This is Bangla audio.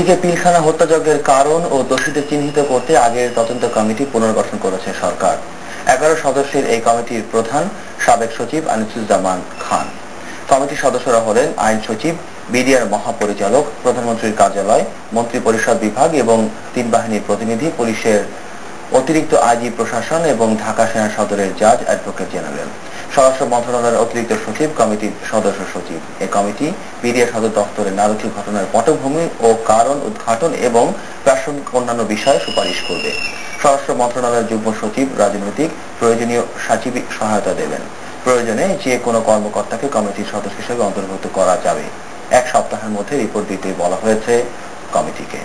এদিকে পিলখানা হত্যাযজ্ঞের কারণ ও দোষীদের চিহ্নিত করতে আগের তদন্ত কমিটি পুনর্গঠন করেছে সরকার। 11 সদস্যের এই কমিটির প্রধান সাবেক সচিব আনিসুজ্জামান খান। কমিটির সদস্যরা হলেন আইন সচিব, বিডিআর মহাপরিচালক, প্রধানমন্ত্রীর কার্যালয়, মন্ত্রিপরিষদ বিভাগ এবং 3 বাহিনীর প্রতিনিধি, পুলিশের অতিরিক্ত আইজি প্রশাসন এবং ঢাকা সেনা সদরের জাজ অ্যাডভোকেট জেনারেল। স্বরাষ্ট্র মন্ত্রণালয়ের অতিরিক্ত সচিব কমিটির সদস্য সচিব। এই কমিটি বিডিআর সদর দপ্তরে নারকীয় ঘটনার পটভূমি ও কারণ উদ্ঘাটন এবং প্রাসঙ্গিক অন্যান্য বিষয়ে সুপারিশ করবে। স্বরাষ্ট্র মন্ত্রণালয়ের যুগ্ম সচিব রাজনৈতিক প্রয়োজনীয় সাচিবী সহায়তা দেবেন। প্রয়োজনে যে কোনো কর্মকর্তাকে কমিটির সদস্য হিসেবে অন্তর্ভুক্ত করা যাবে। 1 সপ্তাহের মধ্যে রিপোর্ট দিতে বলা হয়েছে কমিটিকে।